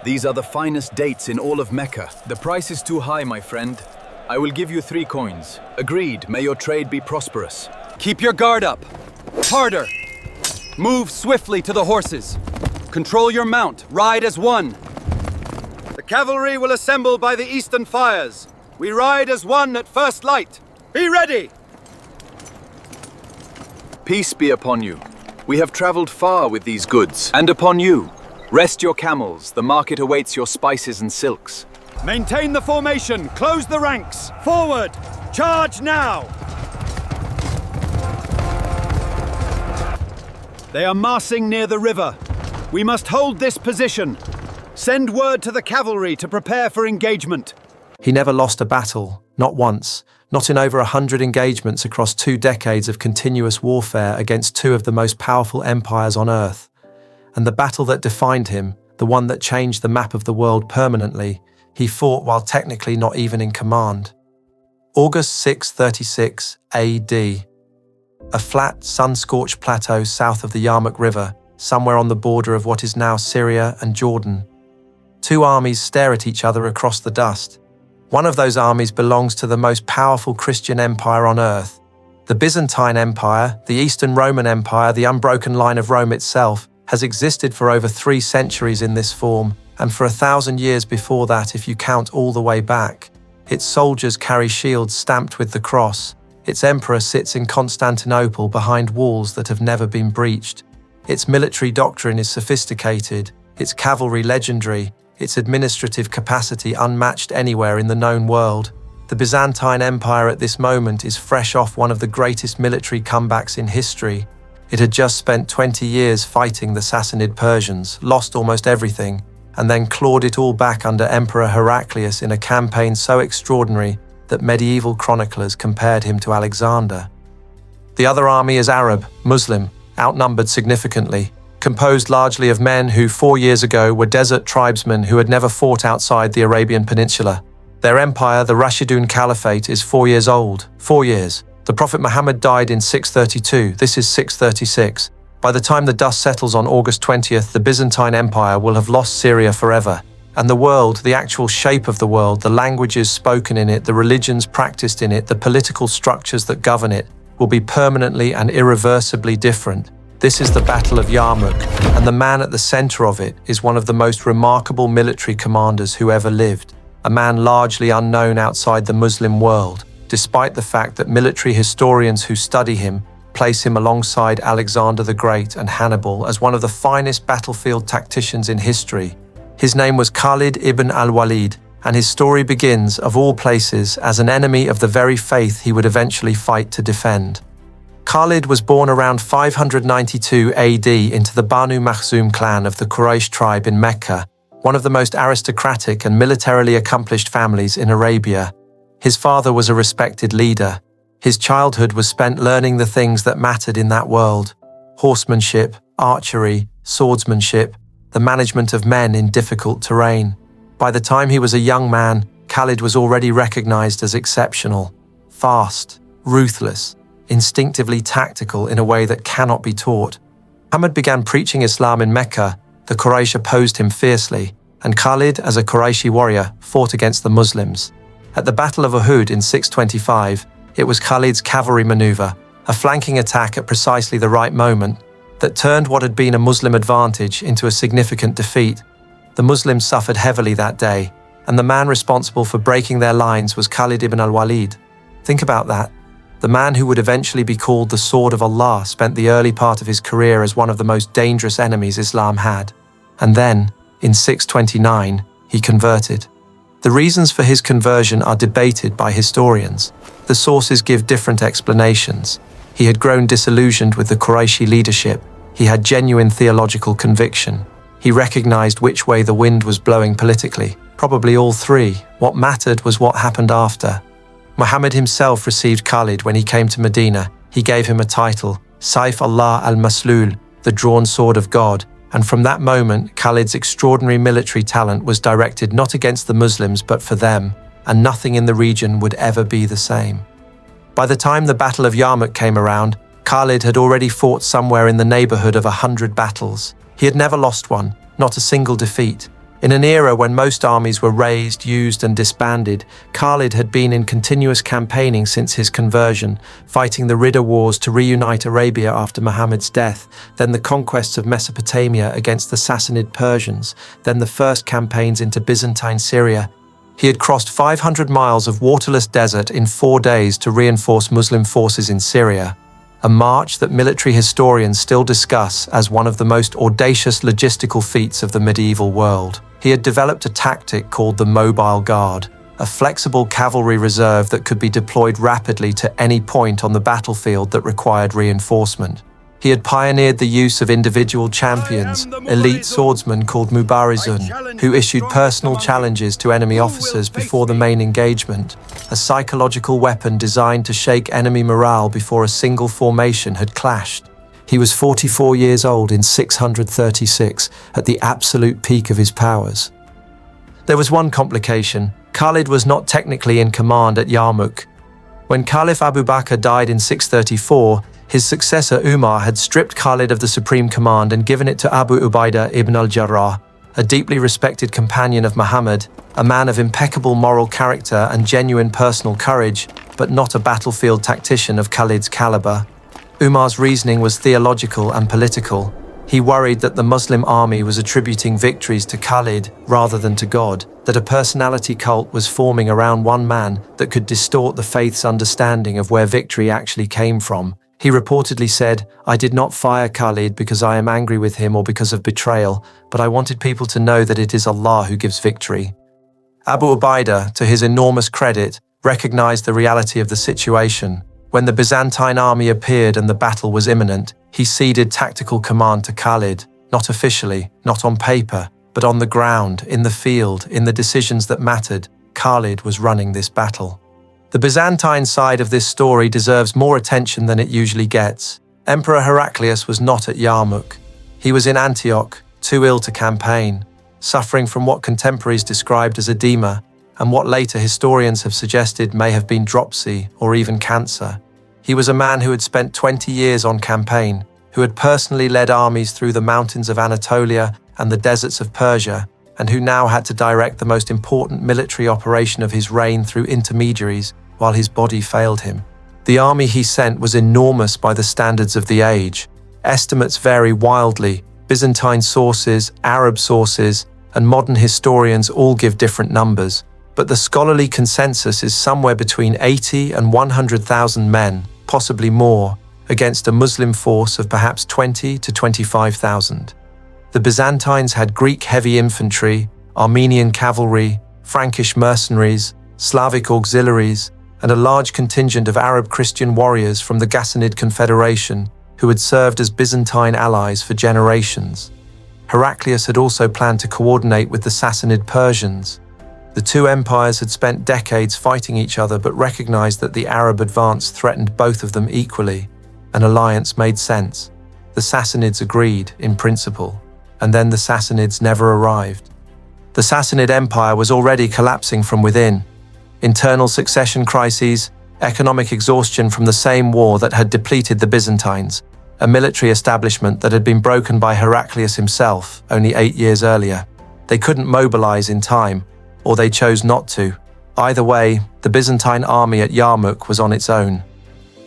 These are the finest dates in all of Mecca. The price is too high, my friend. I will give you 3 coins. Agreed, may your trade be prosperous. Keep your guard up. Harder. Move swiftly to the horses. Control your mount. Ride as one. The cavalry will assemble by the eastern fires. We ride as one at first light. Be ready! Peace be upon you. We have traveled far with these goods. And upon you. Rest your camels. The market awaits your spices and silks. Maintain the formation. Close the ranks. Forward! Charge now! They are massing near the river. We must hold this position. Send word to the cavalry to prepare for engagement. He never lost a battle, not once, not in over 100 engagements across 2 decades of continuous warfare against 2 of the most powerful empires on earth. And the battle that defined him, the one that changed the map of the world permanently, he fought while technically not even in command. August 636 AD. A flat, sun-scorched plateau south of the Yarmouk River, somewhere on the border of what is now Syria and Jordan. 2 armies stare at each other across the dust. One of those armies belongs to the most powerful Christian empire on earth. The Byzantine Empire, the Eastern Roman Empire, the unbroken line of Rome itself, has existed for over 3 centuries in this form, and for 1,000 years before that if you count all the way back. Its soldiers carry shields stamped with the cross. Its emperor sits in Constantinople behind walls that have never been breached. Its military doctrine is sophisticated, its cavalry legendary, its administrative capacity unmatched anywhere in the known world. The Byzantine Empire at this moment is fresh off one of the greatest military comebacks in history. It had just spent 20 years fighting the Sassanid Persians, lost almost everything, and then clawed it all back under Emperor Heraclius in a campaign so extraordinary that medieval chroniclers compared him to Alexander. The other army is Arab, Muslim, outnumbered significantly, composed largely of men who 4 years ago were desert tribesmen who had never fought outside the Arabian Peninsula. Their empire, the Rashidun Caliphate, is 4 years old. 4 years. The Prophet Muhammad died in 632. This is 636. By the time the dust settles on August 20th, the Byzantine Empire will have lost Syria forever. And the world, the actual shape of the world, the languages spoken in it, the religions practiced in it, the political structures that govern it, will be permanently and irreversibly different. This is the Battle of Yarmouk, and the man at the center of it is one of the most remarkable military commanders who ever lived, a man largely unknown outside the Muslim world, despite the fact that military historians who study him place him alongside Alexander the Great and Hannibal as one of the finest battlefield tacticians in history. His name was Khalid ibn al Walid, and his story begins, of all places, as an enemy of the very faith he would eventually fight to defend. Khalid was born around 592 AD into the Banu Makhzum clan of the Quraysh tribe in Mecca, one of the most aristocratic and militarily accomplished families in Arabia. His father was a respected leader. His childhood was spent learning the things that mattered in that world: horsemanship, archery, swordsmanship, the management of men in difficult terrain. By the time he was a young man, Khalid was already recognized as exceptional, fast, ruthless, instinctively tactical in a way that cannot be taught. Muhammad began preaching Islam in Mecca. The Quraysh opposed him fiercely, and Khalid, as a Qurayshi warrior, fought against the Muslims. At the Battle of Uhud in 625, it was Khalid's cavalry maneuver, a flanking attack at precisely the right moment, that turned what had been a Muslim advantage into a significant defeat. The Muslims suffered heavily that day, and the man responsible for breaking their lines was Khalid ibn al Walid. Think about that. The man who would eventually be called the Sword of Allah spent the early part of his career as one of the most dangerous enemies Islam had. And then, in 629, he converted. The reasons for his conversion are debated by historians. The sources give different explanations. He had grown disillusioned with the Qurayshi leadership. He had genuine theological conviction. He recognized which way the wind was blowing politically. Probably all 3. What mattered was what happened after. Muhammad himself received Khalid when he came to Medina. He gave him a title, Saif Allah al-Maslul, the drawn sword of God, and from that moment, Khalid's extraordinary military talent was directed not against the Muslims but for them, and nothing in the region would ever be the same. By the time the Battle of Yarmouk came around, Khalid had already fought somewhere in the neighborhood of 100 battles. He had never lost one, not a single defeat, In an era when most armies were raised, used and disbanded, Khalid had been in continuous campaigning since his conversion, fighting the Ridda Wars to reunite Arabia after Muhammad's death, then the conquests of Mesopotamia against the Sassanid Persians, then the first campaigns into Byzantine Syria. He had crossed 500 miles of waterless desert in 4 days to reinforce Muslim forces in Syria, a march that military historians still discuss as one of the most audacious logistical feats of the medieval world. He had developed a tactic called the Mobile Guard, a flexible cavalry reserve that could be deployed rapidly to any point on the battlefield that required reinforcement. He had pioneered the use of individual champions, elite swordsmen called Mubarizun, who issued personal challenges to enemy officers before the main engagement, a psychological weapon designed to shake enemy morale before a single formation had clashed. He was 44 years old in 636, at the absolute peak of his powers. There was one complication. Khalid was not technically in command at Yarmouk. When Caliph Abu Bakr died in 634, his successor Umar had stripped Khalid of the supreme command and given it to Abu Ubaidah ibn al-Jarrah, a deeply respected companion of Muhammad, a man of impeccable moral character and genuine personal courage, but not a battlefield tactician of Khalid's caliber. Umar's reasoning was theological and political. He worried that the Muslim army was attributing victories to Khalid rather than to God, that a personality cult was forming around one man that could distort the faith's understanding of where victory actually came from. He reportedly said, "I did not fire Khalid because I am angry with him or because of betrayal, but I wanted people to know that it is Allah who gives victory." Abu Ubaidah, to his enormous credit, recognized the reality of the situation. When the Byzantine army appeared and the battle was imminent, he ceded tactical command to Khalid, not officially, not on paper, but on the ground, in the field, in the decisions that mattered. Khalid was running this battle. The Byzantine side of this story deserves more attention than it usually gets. Emperor Heraclius was not at Yarmouk. He was in Antioch, too ill to campaign, suffering from what contemporaries described as edema, and what later historians have suggested may have been dropsy or even cancer. He was a man who had spent 20 years on campaign, who had personally led armies through the mountains of Anatolia and the deserts of Persia, and who now had to direct the most important military operation of his reign through intermediaries while his body failed him. The army he sent was enormous by the standards of the age. Estimates vary wildly. Byzantine sources, Arab sources, and modern historians all give different numbers, but the scholarly consensus is somewhere between 80 and 100,000 men, possibly more, against a Muslim force of perhaps 20 to 25,000. The Byzantines had Greek heavy infantry, Armenian cavalry, Frankish mercenaries, Slavic auxiliaries, and a large contingent of Arab Christian warriors from the Ghassanid Confederation who had served as Byzantine allies for generations. Heraclius had also planned to coordinate with the Sassanid Persians. The two empires had spent decades fighting each other but recognized that the Arab advance threatened both of them equally. An alliance made sense. The Sassanids agreed, in principle, and then the Sassanids never arrived. The Sassanid Empire was already collapsing from within. Internal succession crises, economic exhaustion from the same war that had depleted the Byzantines, a military establishment that had been broken by Heraclius himself only 8 years earlier. They couldn't mobilize in time, or they chose not to. Either way, the Byzantine army at Yarmouk was on its own.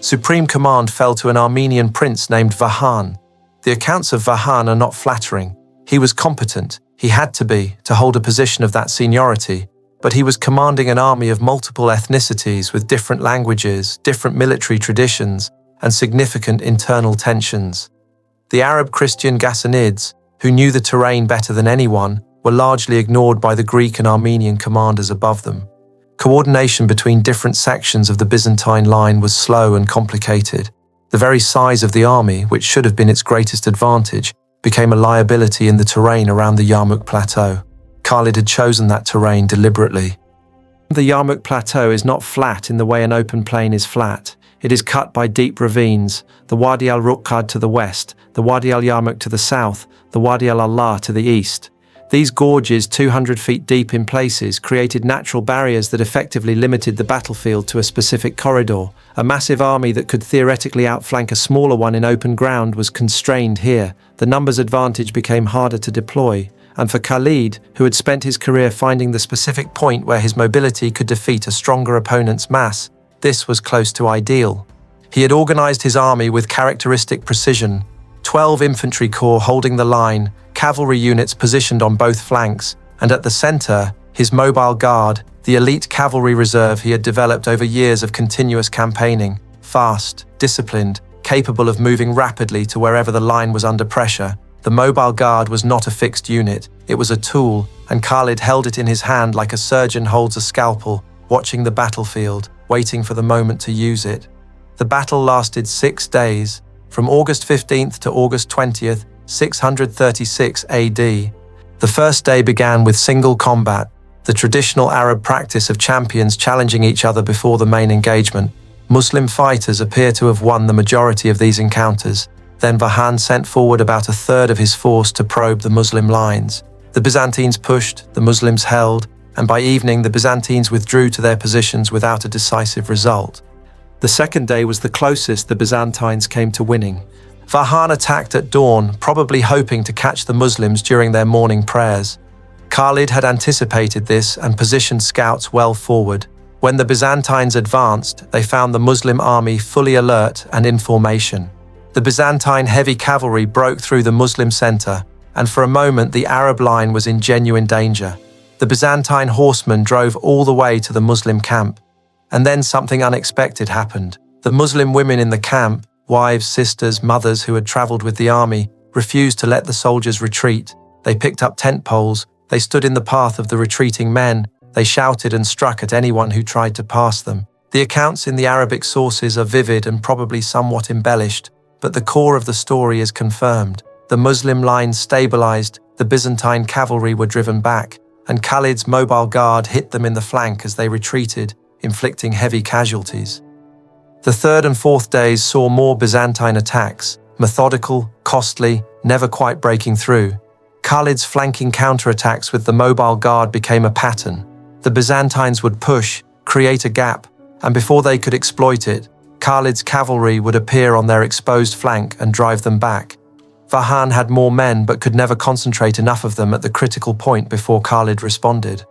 Supreme command fell to an Armenian prince named Vahan. The accounts of Vahan are not flattering. He was competent, he had to be, to hold a position of that seniority, but he was commanding an army of multiple ethnicities with different languages, different military traditions, and significant internal tensions. The Arab Christian Ghassanids, who knew the terrain better than anyone, were largely ignored by the Greek and Armenian commanders above them. Coordination between different sections of the Byzantine line was slow and complicated. The very size of the army, which should have been its greatest advantage, became a liability in the terrain around the Yarmouk Plateau. Khalid had chosen that terrain deliberately. The Yarmouk Plateau is not flat in the way an open plain is flat. It is cut by deep ravines, the Wadi al-Ruqqad to the west, the Wadi al-Yarmouk to the south, the Wadi al-Allah to the east. These gorges, 200 feet deep in places, created natural barriers that effectively limited the battlefield to a specific corridor. A massive army that could theoretically outflank a smaller one in open ground was constrained here. The numbers advantage became harder to deploy, and for Khalid, who had spent his career finding the specific point where his mobility could defeat a stronger opponent's mass, this was close to ideal. He had organized his army with characteristic precision, 12 infantry corps holding the line, cavalry units positioned on both flanks, and at the center, his mobile guard, the elite cavalry reserve he had developed over years of continuous campaigning, fast, disciplined, capable of moving rapidly to wherever the line was under pressure. The mobile guard was not a fixed unit, it was a tool, and Khalid held it in his hand like a surgeon holds a scalpel, watching the battlefield, waiting for the moment to use it. The battle lasted 6 days, from August 15th to August 20th, 636 AD. The first day began with single combat, the traditional Arab practice of champions challenging each other before the main engagement. Muslim fighters appear to have won the majority of these encounters. Then Vahan sent forward about a third of his force to probe the Muslim lines. The Byzantines pushed, the Muslims held, and by evening the Byzantines withdrew to their positions without a decisive result. The second day was the closest the Byzantines came to winning. Vahan attacked at dawn, probably hoping to catch the Muslims during their morning prayers. Khalid had anticipated this and positioned scouts well forward. When the Byzantines advanced, they found the Muslim army fully alert and in formation. The Byzantine heavy cavalry broke through the Muslim center, and for a moment the Arab line was in genuine danger. The Byzantine horsemen drove all the way to the Muslim camp. And then something unexpected happened. The Muslim women in the camp, wives, sisters, mothers who had traveled with the army, refused to let the soldiers retreat. They picked up tent poles, they stood in the path of the retreating men, they shouted and struck at anyone who tried to pass them. The accounts in the Arabic sources are vivid and probably somewhat embellished, but the core of the story is confirmed. The Muslim lines stabilized, the Byzantine cavalry were driven back, and Khalid's mobile guard hit them in the flank as they retreated, inflicting heavy casualties. The third and fourth days saw more Byzantine attacks, methodical, costly, never quite breaking through. Khalid's flanking counterattacks with the mobile guard became a pattern. The Byzantines would push, create a gap, and before they could exploit it, Khalid's cavalry would appear on their exposed flank and drive them back. Vahan had more men but could never concentrate enough of them at the critical point before Khalid responded.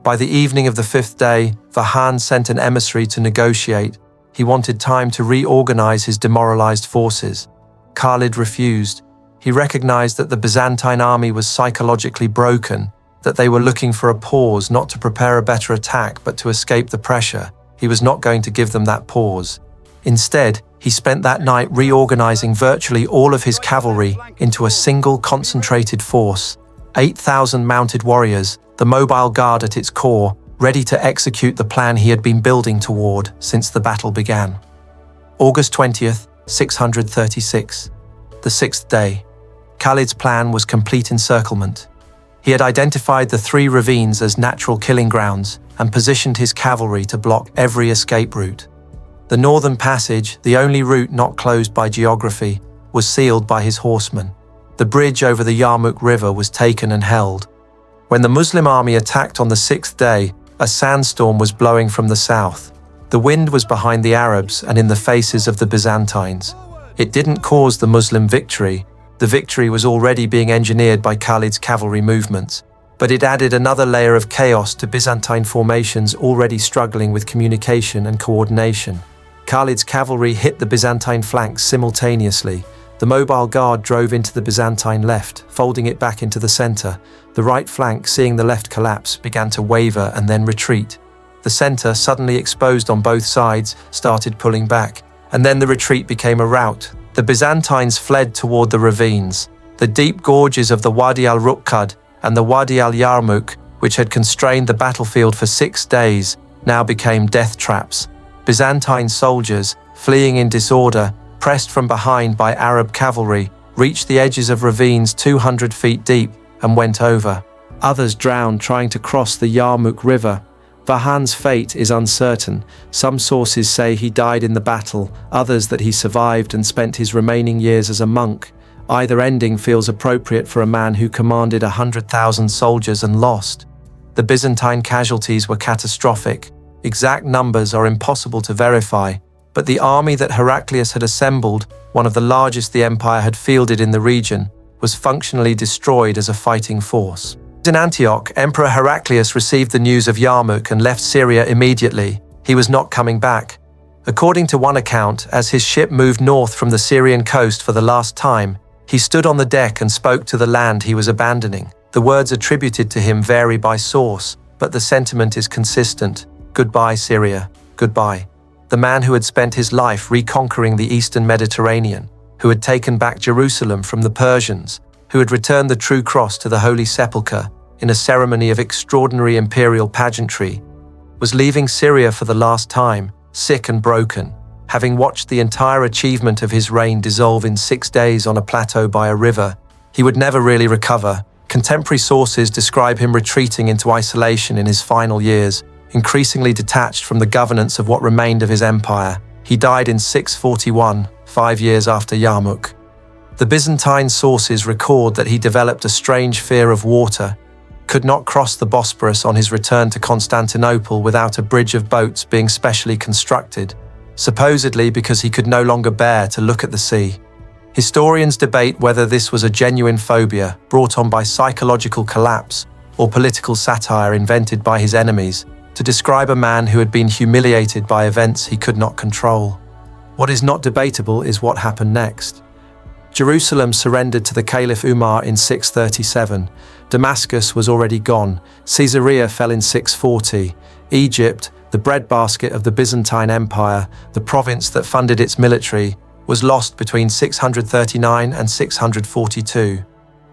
By the evening of the fifth day, Vahan sent an emissary to negotiate. He wanted time to reorganize his demoralized forces. Khalid refused. He recognized that the Byzantine army was psychologically broken, that they were looking for a pause, not to prepare a better attack, but to escape the pressure. He was not going to give them that pause. Instead, he spent that night reorganizing virtually all of his cavalry into a single concentrated force. 8,000 mounted warriors, the mobile guard at its core, ready to execute the plan he had been building toward since the battle began. August 20th, 636. The sixth day. Khalid's plan was complete encirclement. He had identified the 3 ravines as natural killing grounds and positioned his cavalry to block every escape route. The northern passage, the only route not closed by geography, was sealed by his horsemen. The bridge over the Yarmouk River was taken and held. When the Muslim army attacked on the 6th day, a sandstorm was blowing from the south. The wind was behind the Arabs and in the faces of the Byzantines. It didn't cause the Muslim victory. The victory was already being engineered by Khalid's cavalry movements, but it added another layer of chaos to Byzantine formations already struggling with communication and coordination. Khalid's cavalry hit the Byzantine flanks simultaneously. The mobile guard drove into the Byzantine left, folding it back into the center. The right flank, seeing the left collapse, began to waver and then retreat. The center, suddenly exposed on both sides, started pulling back, and then the retreat became a rout. The Byzantines fled toward the ravines. The deep gorges of the Wadi al-Rukkad and the Wadi al-Yarmouk, which had constrained the battlefield for 6 days, now became death traps. Byzantine soldiers, fleeing in disorder, pressed from behind by Arab cavalry, reached the edges of ravines 200 feet deep and went over. Others drowned trying to cross the Yarmouk River. Vahan's fate is uncertain. Some sources say he died in the battle, others that he survived and spent his remaining years as a monk. Either ending feels appropriate for a man who commanded 100,000 soldiers and lost. The Byzantine casualties were catastrophic. Exact numbers are impossible to verify, but the army that Heraclius had assembled, one of the largest the empire had fielded in the region, was functionally destroyed as a fighting force. In Antioch, Emperor Heraclius received the news of Yarmouk and left Syria immediately. He was not coming back. According to one account, as his ship moved north from the Syrian coast for the last time, he stood on the deck and spoke to the land he was abandoning. The words attributed to him vary by source, but the sentiment is consistent. Goodbye, Syria. Goodbye. The man who had spent his life reconquering the eastern Mediterranean, who had taken back Jerusalem from the Persians, who had returned the true cross to the Holy Sepulchre in a ceremony of extraordinary imperial pageantry, was leaving Syria for the last time, sick and broken, having watched the entire achievement of his reign dissolve in 6 days on a plateau by a river. He would never really recover. Contemporary sources describe him retreating into isolation in his final years, increasingly detached from the governance of what remained of his empire. He died in 641, 5 years after Yarmouk. The Byzantine sources record that he developed a strange fear of water, could not cross the Bosporus on his return to Constantinople without a bridge of boats being specially constructed, supposedly because he could no longer bear to look at the sea. Historians debate whether this was a genuine phobia brought on by psychological collapse or political satire invented by his enemies to describe a man who had been humiliated by events he could not control. What is not debatable is what happened next. Jerusalem surrendered to the Caliph Umar in 637. Damascus was already gone. Caesarea fell in 640. Egypt, the breadbasket of the Byzantine Empire, the province that funded its military, was lost between 639 and 642.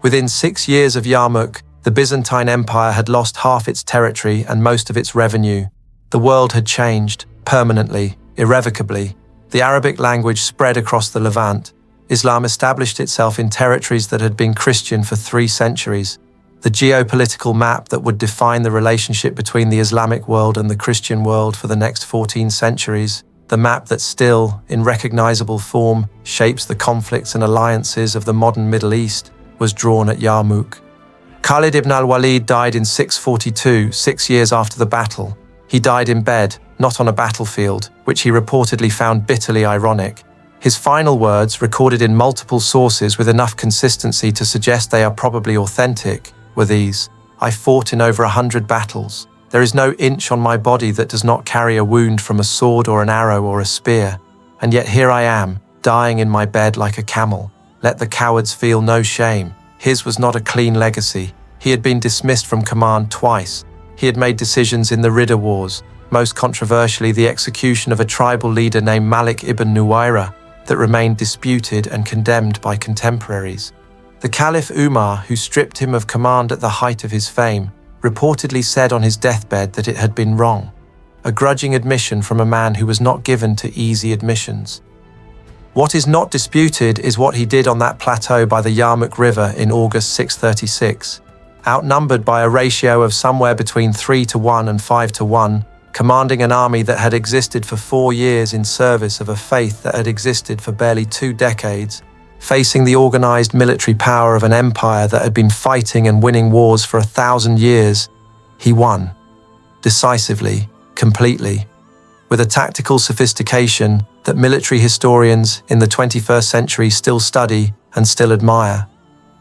Within 6 years of Yarmouk, the Byzantine Empire had lost half its territory and most of its revenue. The world had changed, permanently, irrevocably. The Arabic language spread across the Levant. Islam established itself in territories that had been Christian for 3 centuries. The geopolitical map that would define the relationship between the Islamic world and the Christian world for the next 14 centuries, the map that still, in recognizable form, shapes the conflicts and alliances of the modern Middle East, was drawn at Yarmouk. Khalid ibn al Walid died in 642, 6 years after the battle. He died in bed, not on a battlefield, which he reportedly found bitterly ironic. His final words, recorded in multiple sources with enough consistency to suggest they are probably authentic, were these: "I fought in over 100 battles. There is no inch on my body that does not carry a wound from a sword or an arrow or a spear. And yet here I am, dying in my bed like a camel. Let the cowards feel no shame." His was not a clean legacy. He had been dismissed from command twice. He had made decisions in the Ridda Wars, most controversially the execution of a tribal leader named Malik ibn Nuwayra, that remained disputed and condemned by contemporaries. The Caliph Umar, who stripped him of command at the height of his fame, reportedly said on his deathbed that it had been wrong, a grudging admission from a man who was not given to easy admissions. What is not disputed is what he did on that plateau by the Yarmouk River in August 636. Outnumbered by a ratio of somewhere between 3-1 and 5-1, commanding an army that had existed for 4 years in service of a faith that had existed for barely 2 decades, facing the organized military power of an empire that had been fighting and winning wars for 1,000 years, he won. Decisively, completely, with a tactical sophistication that military historians in the 21st century still study and still admire.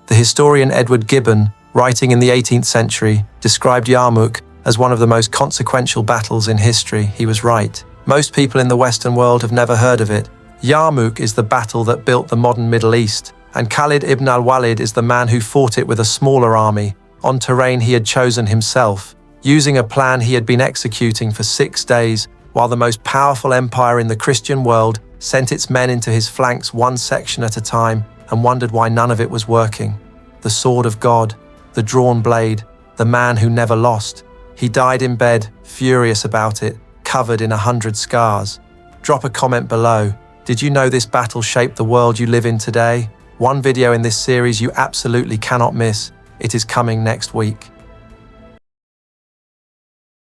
The historian Edward Gibbon, writing in the 18th century, described Yarmouk as one of the most consequential battles in history. He was right. Most people in the Western world have never heard of it. Yarmouk is the battle that built the modern Middle East, and Khalid ibn al Walid is the man who fought it with a smaller army, on terrain he had chosen himself, using a plan he had been executing for 6 days, while the most powerful empire in the Christian world sent its men into his flanks one section at a time and wondered why none of it was working. The sword of God, the drawn blade, the man who never lost. He died in bed, furious about it, covered in 100 scars. Drop a comment below. Did you know this battle shaped the world you live in today? One video in this series you absolutely cannot miss. It is coming next week.